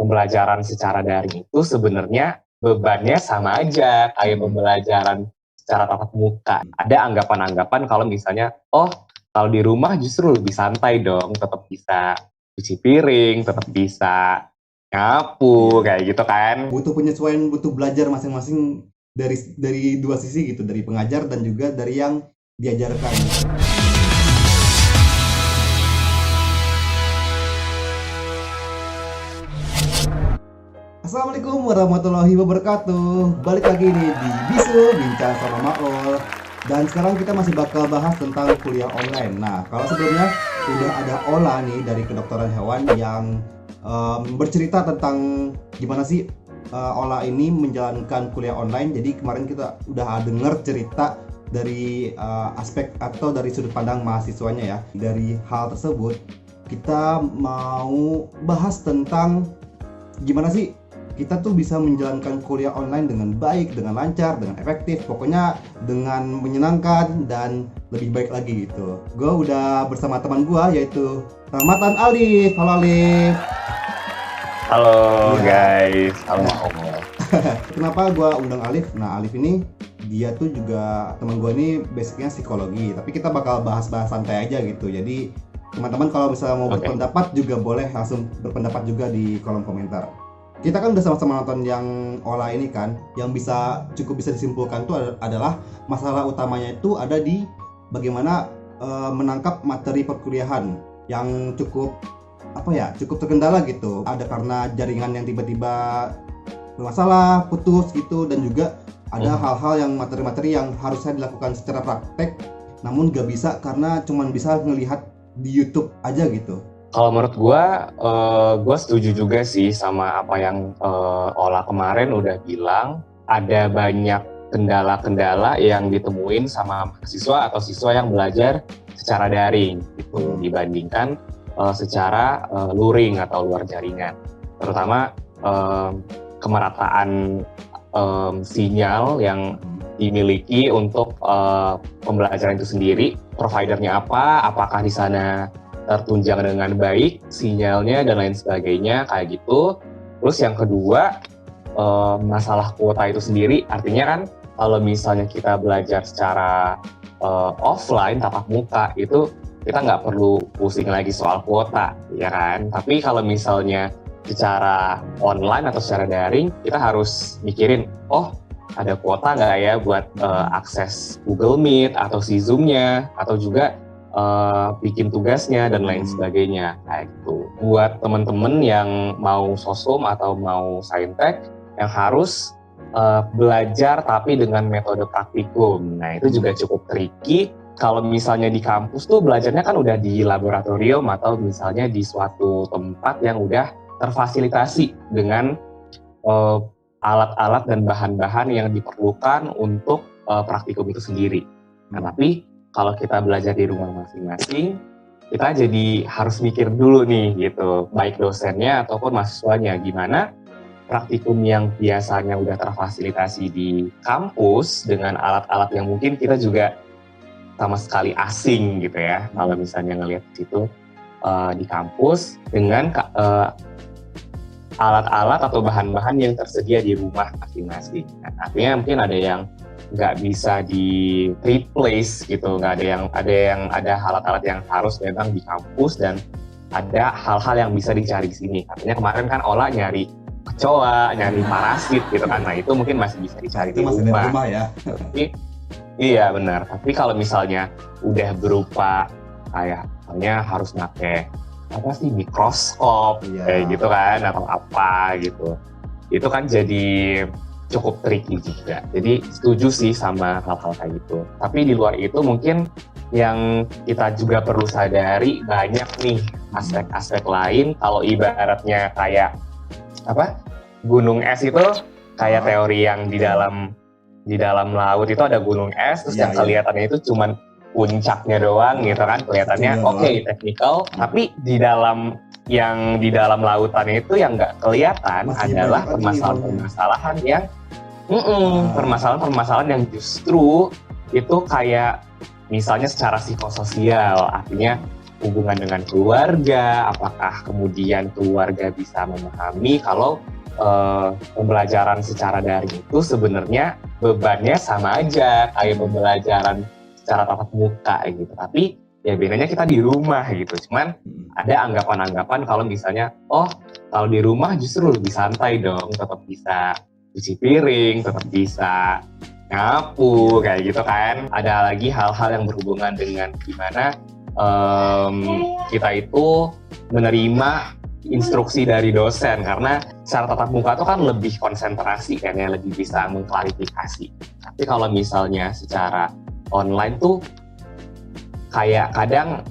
pembelajaran secara daring itu sebenarnya bebannya sama aja kayak pembelajaran secara tatap muka. Ada anggapan-anggapan kalau misalnya, kalau di rumah justru lebih santai dong, tetap bisa cuci piring, tetap bisa nyapu, kayak gitu kan. Butuh penyesuaian, butuh belajar masing-masing dari dua sisi gitu, dari pengajar dan juga dari yang diajarkan. Assalamualaikum warahmatullahi wabarakatuh. Balik lagi nih di Bisu Bincang sama Maul. Dan sekarang kita masih bakal bahas tentang kuliah online. Nah, kalau sebelumnya udah ada Ola nih dari kedokteran hewan yang bercerita tentang gimana sih Ola ini menjalankan kuliah online. Jadi kemarin kita udah dengar cerita dari aspek atau dari sudut pandang mahasiswanya ya. Dari hal tersebut kita mau bahas tentang gimana sih kita tuh bisa menjalankan kuliah online dengan baik, dengan lancar, dengan efektif, pokoknya dengan menyenangkan dan lebih baik lagi gitu. Gue udah bersama teman gue yaitu Rahmatan Alif. Halo Alif. Halo guys, halo Om. Kenapa gue undang Alif? Nah, Alif ini dia tuh juga teman gue ini basicnya psikologi, tapi kita bakal bahas-bahas santai aja gitu. Jadi teman-teman kalau misalnya mau berpendapat juga boleh langsung berpendapat juga di kolom komentar. Kita kan udah sama-sama nonton yang Ola ini kan, yang cukup bisa disimpulkan itu adalah masalah utamanya itu ada di bagaimana menangkap materi perkuliahan yang cukup terkendala gitu. Ada karena jaringan yang tiba-tiba bermasalah, putus gitu, dan juga ada hal-hal yang materi-materi yang harusnya dilakukan secara praktek, namun gak bisa karena cuman bisa ngelihat di YouTube aja gitu. Kalau menurut gue setuju juga sih sama apa yang Ola kemarin udah bilang. Ada banyak kendala-kendala yang ditemuin sama mahasiswa atau siswa yang belajar secara daring gitu dibandingkan secara luring atau luar jaringan. Terutama kemerataan sinyal yang dimiliki untuk pembelajaran itu sendiri. Providernya apa? Apakah di sana tertunjang dengan baik sinyalnya dan lain sebagainya kayak gitu. Terus yang kedua masalah kuota itu sendiri, artinya kan kalau misalnya kita belajar secara offline tatap muka itu kita nggak perlu pusing lagi soal kuota ya kan. Tapi kalau misalnya secara online atau secara daring kita harus mikirin ada kuota nggak ya buat akses Google Meet atau si Zoom-nya atau juga bikin tugasnya dan lain sebagainya kayak gitu. Buat teman-teman yang mau sosum atau mau saintek yang harus belajar tapi dengan metode praktikum. Nah, itu juga cukup tricky. Kalau misalnya di kampus tuh belajarnya kan udah di laboratorium atau misalnya di suatu tempat yang udah terfasilitasi dengan alat-alat dan bahan-bahan yang diperlukan untuk praktikum itu sendiri. Nah, tapi kalau kita belajar di rumah masing-masing, kita jadi harus mikir dulu nih gitu, baik dosennya ataupun mahasiswanya, gimana praktikum yang biasanya udah terfasilitasi di kampus dengan alat-alat yang mungkin kita juga sama sekali asing gitu ya, kalau misalnya ngelihat di situ di kampus dengan alat-alat atau bahan-bahan yang tersedia di rumah masing-masing. Nah, artinya mungkin ada yang nggak bisa di replace gitu, nggak ada alat-alat yang harus memang di kampus dan ada hal-hal yang bisa dicari di sini. Artinya kemarin kan Ola nyari kecoa, nyari parasit gitu kan, nah itu mungkin masih bisa dicari di rumah ya. Tapi, iya benar. Tapi kalau misalnya udah berupa kayak misalnya harus pakai mikroskop kayak gitu kan atau apa gitu, itu kan jadi cukup tricky juga. Jadi setuju sih sama hal-hal kayak gitu. Tapi di luar itu mungkin yang kita juga perlu sadari banyak nih aspek-aspek lain. Kalau ibaratnya kayak gunung es itu kayak teori yang di dalam laut itu ada gunung es, terus yang kelihatannya itu cuman puncaknya doang gitu kan, kelihatannya technical, tapi di dalam lautan itu yang nggak kelihatan adalah permasalahan-permasalahan yang permasalahan-permasalahan yang justru itu kayak misalnya secara psikososial, artinya hubungan dengan keluarga, apakah kemudian keluarga bisa memahami kalau pembelajaran secara daring itu sebenarnya bebannya sama aja kayak pembelajaran secara tatap muka gitu. Tapi ya bedanya kita di rumah gitu. Cuman ada anggapan-anggapan kalau misalnya, oh kalau di rumah justru lebih santai dong, tetap bisa cuci piring, tetap bisa nyapu kayak gitu kan. Ada lagi hal-hal yang berhubungan dengan gimana kita itu menerima instruksi dari dosen, karena secara tatap muka itu kan lebih konsentrasi kan ya, lebih bisa mengklarifikasi. Tapi kalau misalnya secara online tuh kayak kadang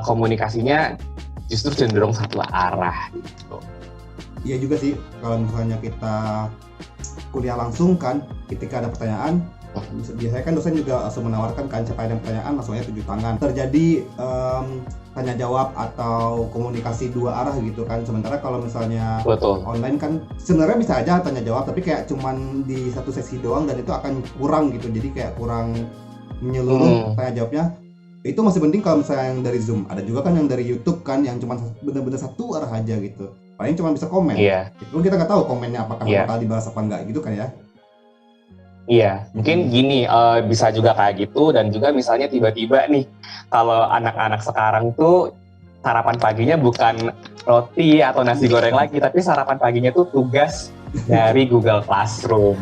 komunikasinya justru cenderung satu arah gitu. Iya juga sih, kalau misalnya kita kuliah langsung kan, ketika ada pertanyaan, biasanya kan dosen juga langsung menawarkan kan, siapa ada pertanyaan langsung aja tunjuk tangan. Terjadi tanya jawab atau komunikasi dua arah gitu kan. Sementara kalau misalnya online kan sebenarnya bisa aja tanya jawab, tapi kayak cuman di satu sesi doang dan itu akan kurang gitu. Jadi kayak kurang menyeluruh tanya jawabnya. Itu masih penting kalau misalnya yang dari Zoom. Ada juga kan yang dari YouTube kan yang cuma benar-benar satu arah aja gitu. Paling cuma bisa komen. Itu kita nggak tahu komennya apakah bakal dibalas apa enggak gitu kan ya. Iya, mungkin gini, bisa juga kayak gitu, dan juga misalnya tiba-tiba nih, kalau anak-anak sekarang tuh sarapan paginya bukan roti atau nasi goreng lagi, tapi sarapan paginya tuh tugas dari Google Classroom.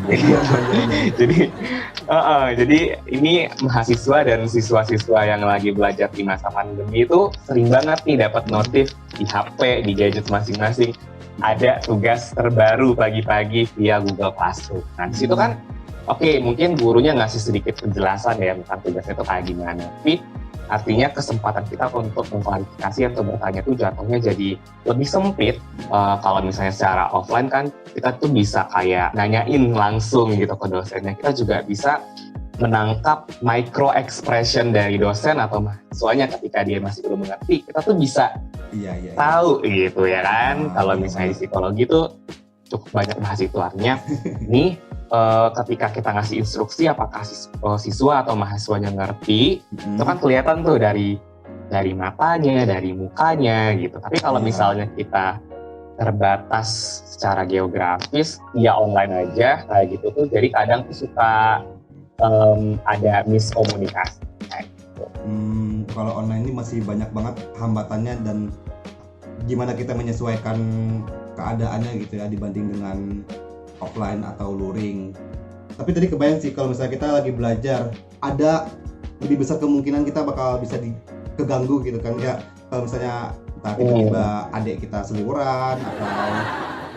Jadi ini mahasiswa dan siswa-siswa yang lagi belajar di masa pandemi itu sering banget nih dapat notif di HP, di gadget masing-masing, ada tugas terbaru pagi-pagi via Google Classroom. Nah, di situ kan oke, mungkin gurunya ngasih sedikit penjelasan ya tentang tugasnya itu kayak gimana. Tapi artinya kesempatan kita untuk mengklarifikasi atau bertanya itu jatuhnya jadi lebih sempit. Kalau misalnya secara offline kan kita tuh bisa kayak nanyain langsung gitu ke dosennya. Kita juga bisa menangkap micro expression dari dosen atau mahasiswanya ketika dia masih belum mengerti. Kita tuh bisa tahu gitu ya kan. Kalau misalnya di psikologi tuh cukup banyak bahas itu, artinya nih ketika kita ngasih instruksi apakah siswa atau mahasiswanya ngerti, itu kan kelihatan tuh dari matanya, dari mukanya gitu. Tapi kalau misalnya kita terbatas secara geografis, ya online aja kayak gitu tuh, jadi kadang tuh suka ada miskomunikasi kayak gitu. Kalau online ini masih banyak banget hambatannya dan gimana kita menyesuaikan keadaannya gitu ya dibanding dengan offline atau luring. Tapi tadi kebayang sih kalau misalnya kita lagi belajar, ada lebih besar kemungkinan kita bakal bisa keganggu gitu kan ya. Kalau misalnya tiba-tiba adik kita seliburan atau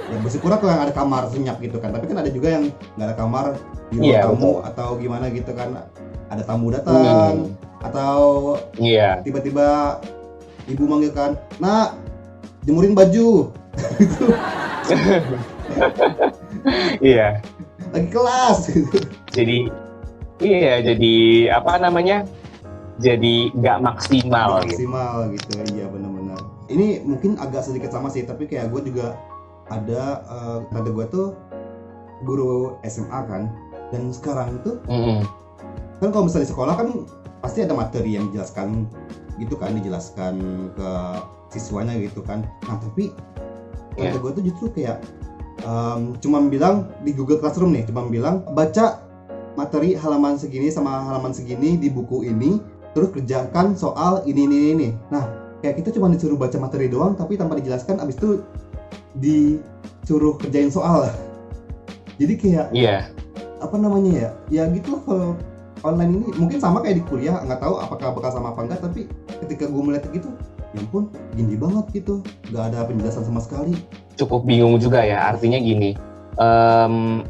ya bersyukur tuh yang ada kamar senyap gitu kan. Tapi kan ada juga yang nggak ada kamar di ruang tamu atau gimana gitu kan. Ada tamu datang atau tiba-tiba ibu manggil kan, "Nak, jemurin baju." gitu. Iya. Lagi kelas gitu. Jadi apa namanya? Jadi nggak maksimal gitu. Iya benar-benar. Ini mungkin agak sedikit sama sih, tapi kayak gue juga ada tante gue tuh guru SMA kan, dan sekarang tuh kan kalau misalnya di sekolah kan pasti ada materi yang dijelaskan gitu kan, dijelaskan ke siswanya gitu kan. Nah tapi tante gue tuh justru kayak cuma bilang di Google Classroom nih, cuma bilang baca materi halaman segini sama halaman segini di buku ini, terus kerjakan soal ini. Nah, kayak kita cuma disuruh baca materi doang, tapi tanpa dijelaskan, abis itu disuruh kerjain soal. Jadi kayak apa namanya ya? Ya gitu kalau online ini mungkin sama kayak di kuliah, nggak tahu apakah bakal sama apa enggak, tapi ketika gue melihat gitu, ya ampun, gini banget gitu, nggak ada penjelasan sama sekali. Cukup bingung juga ya, artinya gini,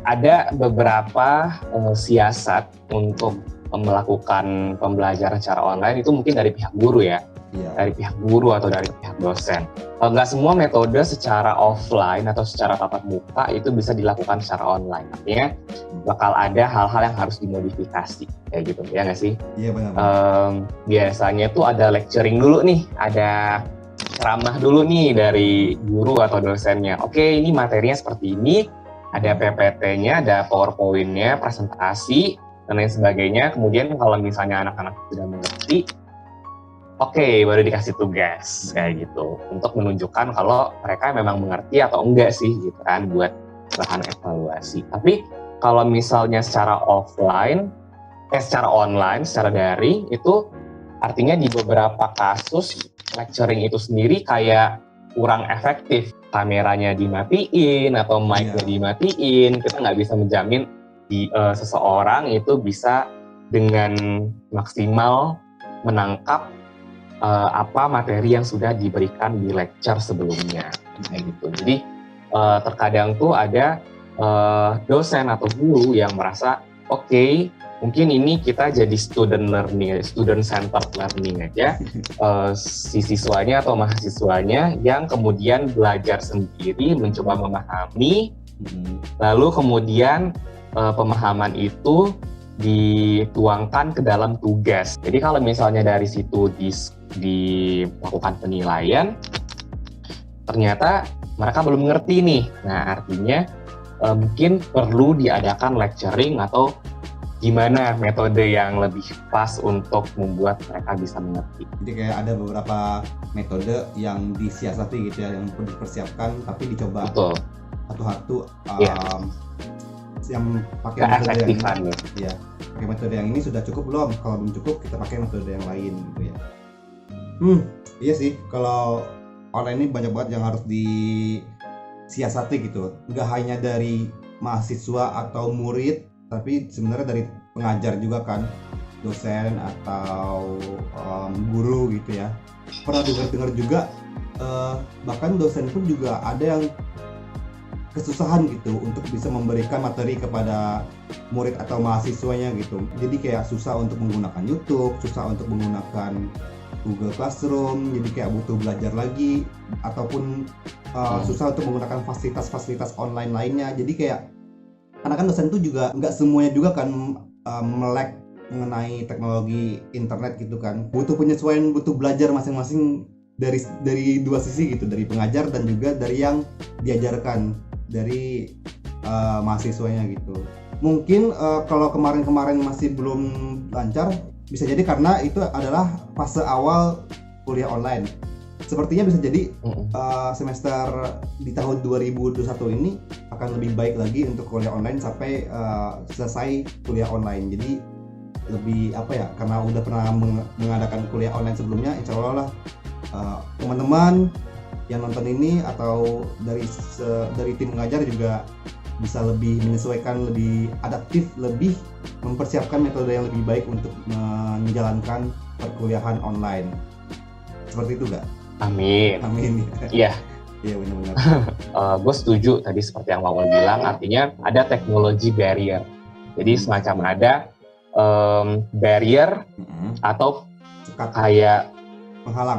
ada beberapa siasat untuk melakukan pembelajaran secara online itu mungkin dari pihak guru ya, dari pihak guru atau dari pihak dosen. Nggak semua metode secara offline atau secara tatap muka itu bisa dilakukan secara online, artinya bakal ada hal-hal yang harus dimodifikasi kayak gitu, ya nggak sih? Iya benar. Biasanya tuh ada lecturing dulu nih, ada ceramah dulu nih dari guru atau dosennya. Oke, ini materinya seperti ini, ada PPT-nya, ada PowerPoint-nya, presentasi, dan lain sebagainya. Kemudian kalau misalnya anak-anak sudah mengerti, Oke, baru dikasih tugas kayak gitu untuk menunjukkan kalau mereka memang mengerti atau enggak sih gitu kan buat bahan evaluasi. Tapi kalau misalnya secara online, secara daring itu artinya di beberapa kasus lecturing itu sendiri kayak kurang efektif. Kameranya dimatiin atau mic-nya dimatiin, kita nggak bisa menjamin seseorang itu bisa dengan maksimal menangkap apa materi yang sudah diberikan di lecture sebelumnya kayak gitu. Jadi terkadang tuh ada dosen atau guru yang merasa oke, mungkin ini kita jadi student centered learning aja. Si siswanya atau mahasiswanya yang kemudian belajar sendiri, mencoba memahami, lalu kemudian pemahaman itu dituangkan ke dalam tugas. Jadi kalau misalnya dari situ dilakukan penilaian, ternyata mereka belum mengerti nih. Nah, artinya mungkin perlu diadakan lecturing atau gimana metode yang lebih pas untuk membuat mereka bisa mengerti. Jadi kayak ada beberapa metode yang disiasati gitu ya, yang perlu dipersiapkan tapi dicoba satu-satu. Yang pakai metode yang ini, ya, pakai metode yang ini sudah cukup belum? Kalau belum cukup, kita pakai metode yang lain, gitu ya. Iya sih, kalau online ini banyak banget yang harus disiasati gitu. Nggak hanya dari mahasiswa atau murid, tapi sebenarnya dari pengajar juga kan, dosen atau guru gitu ya. Pernah dengar juga, bahkan dosen pun juga ada yang kesusahan gitu untuk bisa memberikan materi kepada murid atau mahasiswanya gitu. Jadi kayak susah untuk menggunakan YouTube, susah untuk menggunakan Google Classroom, jadi kayak butuh belajar lagi, ataupun susah untuk menggunakan fasilitas-fasilitas online lainnya. Jadi kayak karena kan dosen itu juga nggak semuanya juga kan melek mengenai teknologi internet gitu kan. Butuh penyesuaian, butuh belajar masing-masing dari dua sisi gitu, dari pengajar dan juga dari yang diajarkan dari mahasiswanya gitu. Mungkin kalau kemarin-kemarin masih belum lancar, bisa jadi karena itu adalah fase awal kuliah online. Sepertinya bisa jadi semester di tahun 2021 ini akan lebih baik lagi untuk kuliah online sampai selesai kuliah online. Jadi lebih karena udah pernah mengadakan kuliah online sebelumnya, insya Allah lah teman-teman yang nonton ini atau dari tim mengajar juga bisa lebih menyesuaikan, lebih adaptif, lebih mempersiapkan metode yang lebih baik untuk menjalankan perkuliahan online. Seperti itu nggak? Amin. Iya. Iya benar-benar. Gue setuju tadi seperti yang Wawan bilang, artinya ada teknologi barrier. Jadi semacam ada barrier atau kayak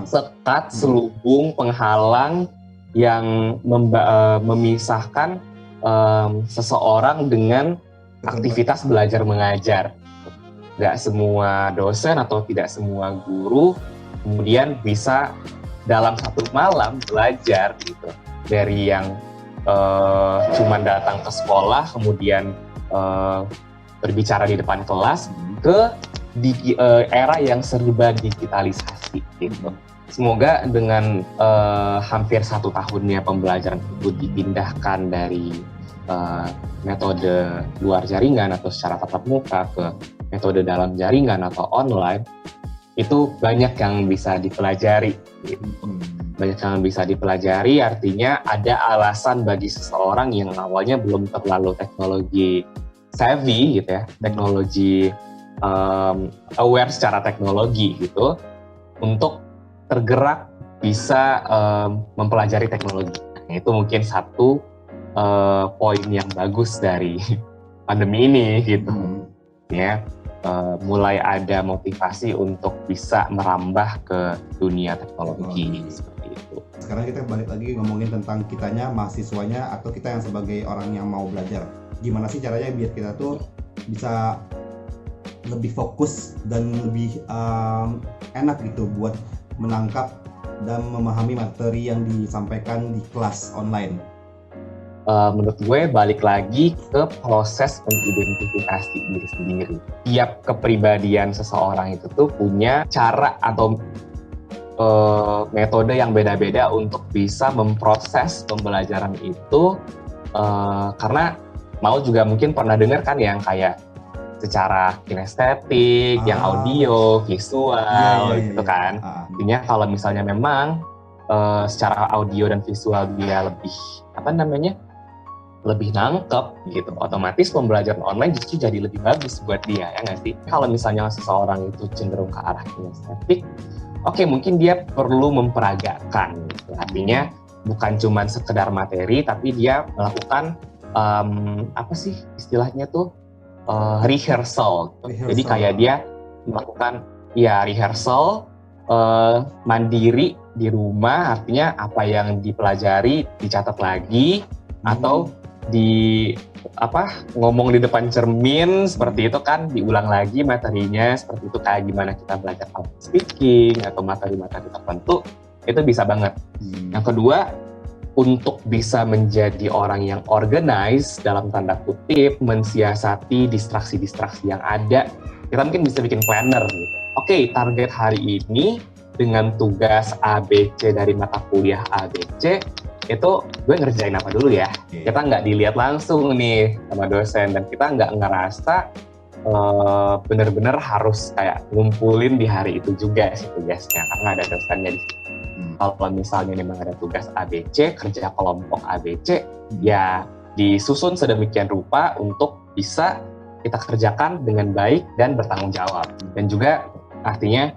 sekat selubung penghalang yang memisahkan seseorang dengan aktivitas belajar mengajar. Gak semua dosen atau tidak semua guru kemudian bisa dalam satu malam belajar gitu, dari yang cuman datang ke sekolah kemudian berbicara di depan kelas ke era yang serba digitalisasi gitu. Semoga dengan hampir 1 tahunnya pembelajaran itu dipindahkan dari metode luar jaringan atau secara tatap muka ke metode dalam jaringan atau online, itu banyak yang bisa dipelajari gitu. Banyak yang bisa dipelajari, artinya ada alasan bagi seseorang yang awalnya belum terlalu teknologi savvy gitu ya, teknologi aware secara teknologi gitu, untuk tergerak bisa mempelajari teknologi. Nah, itu mungkin satu poin yang bagus dari pandemi ini gitu. Ya, mulai ada motivasi untuk bisa merambah ke dunia teknologi seperti itu. Sekarang kita balik lagi ngomongin tentang kitanya, mahasiswanya, atau kita yang sebagai orang yang mau belajar. Gimana sih caranya biar kita tuh bisa lebih fokus dan lebih enak gitu buat menangkap dan memahami materi yang disampaikan di kelas online. Menurut gue balik lagi ke proses mengidentifikasi diri sendiri. Tiap kepribadian seseorang itu tuh punya cara atau metode yang beda-beda untuk bisa memproses pembelajaran itu, karena Maul juga mungkin pernah dengar kan yang kayak secara kinestetik, yang audio, visual, gitu kan. Intinya kalau misalnya memang secara audio dan visual dia lebih nangkep gitu, otomatis pembelajaran online justru jadi lebih bagus buat dia, ya nggak sih? Kalau misalnya seseorang itu cenderung ke arah kinestetik, oke, mungkin dia perlu memperagakan gitu. Artinya bukan cuma sekedar materi, tapi dia melakukan apa sih istilahnya tuh, rehearsal. Jadi kayak dia melakukan rehearsal mandiri di rumah, artinya apa yang dipelajari dicatat lagi atau ngomong di depan cermin seperti itu kan, diulang lagi materinya seperti itu, kayak gimana kita belajar public speaking atau materi-materi tertentu, itu bisa banget. Yang kedua, untuk bisa menjadi orang yang organize, dalam tanda kutip, mensiasati distraksi-distraksi yang ada, kita mungkin bisa bikin planner gitu. Oke, target hari ini dengan tugas ABC dari mata kuliah ABC, itu gue ngerjain apa dulu ya. Kita nggak dilihat langsung nih sama dosen, dan kita nggak ngerasa bener-bener harus kayak ngumpulin di hari itu juga sih tugasnya, karena ada dosennya di situ. Kalau misalnya memang ada tugas ABC, kerja kelompok ABC, ya disusun sedemikian rupa untuk bisa kita kerjakan dengan baik dan bertanggung jawab. Dan juga artinya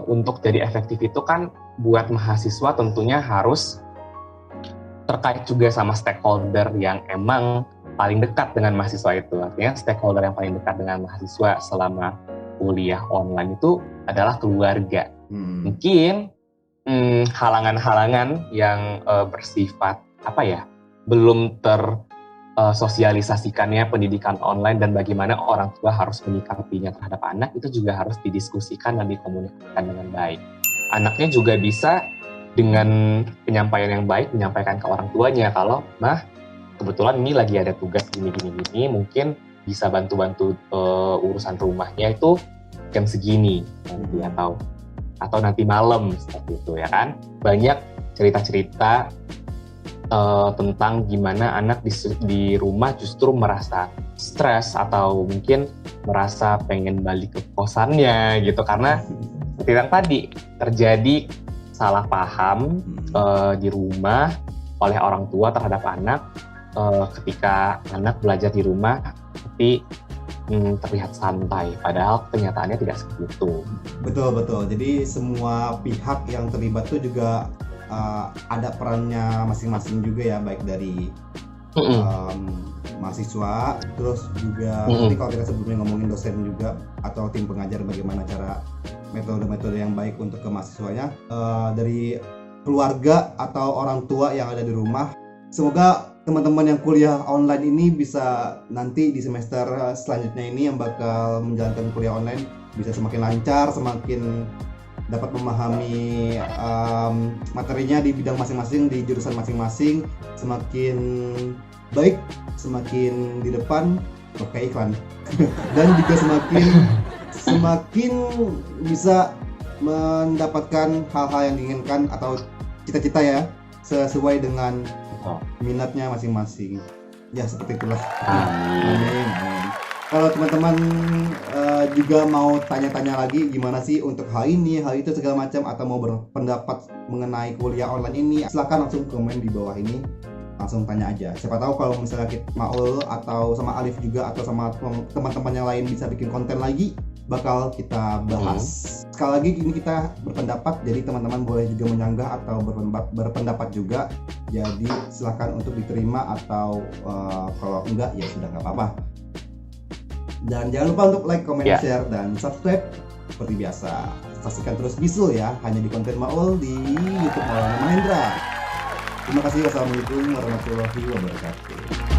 untuk jadi efektif itu kan buat mahasiswa tentunya harus terkait juga sama stakeholder yang emang paling dekat dengan mahasiswa itu. Artinya stakeholder yang paling dekat dengan mahasiswa selama kuliah online itu adalah keluarga. Mungkin halangan-halangan yang bersifat belum tersosialisasikannya pendidikan online dan bagaimana orang tua harus menyikapinya terhadap anak, itu juga harus didiskusikan dan dikomunikasikan dengan baik. Anaknya juga bisa dengan penyampaian yang baik menyampaikan ke orang tuanya kalau kebetulan ini lagi ada tugas gini, mungkin bisa bantu-bantu urusan rumahnya itu jam segini nanti, atau nanti malam, seperti itu ya kan. Banyak cerita-cerita tentang gimana anak di rumah justru merasa stres atau mungkin merasa pengen balik ke kosannya gitu, karena seperti yang tadi terjadi salah paham di rumah oleh orang tua terhadap anak ketika anak belajar di rumah tapi terlihat santai, padahal kenyataannya tidak seperti itu. Betul. Jadi semua pihak yang terlibat itu juga ada perannya masing-masing juga ya, baik dari mahasiswa, terus juga nanti kalau kita sebelumnya ngomongin dosen juga atau tim pengajar, bagaimana cara metode-metode yang baik untuk ke mahasiswanya, dari keluarga atau orang tua yang ada di rumah. Semoga teman-teman yang kuliah online ini bisa nanti di semester selanjutnya ini yang bakal menjalankan kuliah online bisa semakin lancar, semakin dapat memahami materinya di bidang masing-masing, di jurusan masing-masing, semakin baik, semakin di depan, pakai iklan, dan juga semakin bisa mendapatkan hal-hal yang diinginkan atau cita-cita ya, sesuai dengan minatnya masing-masing. Ya seperti itulah. Amin. Kalau teman-teman juga mau tanya-tanya lagi gimana sih untuk hal ini, hal itu segala macam, atau mau berpendapat mengenai kuliah online ini, silakan langsung komen di bawah ini, langsung tanya aja. Siapa tahu kalau misalnya Maul atau sama Alif juga atau sama teman-teman yang lain bisa bikin konten lagi, bakal kita bahas. Sekali lagi ini kita berpendapat, jadi teman-teman boleh juga menyanggah atau berpendapat juga. Jadi silakan untuk diterima atau kalau enggak ya sudah nggak apa-apa. Dan jangan lupa untuk like, comment, share, dan subscribe seperti biasa. Saksikan terus Bisul ya, hanya di konten Maul di YouTube Maulana Mahendra. Terima kasih. Wassalamualaikum warahmatullahi wabarakatuh.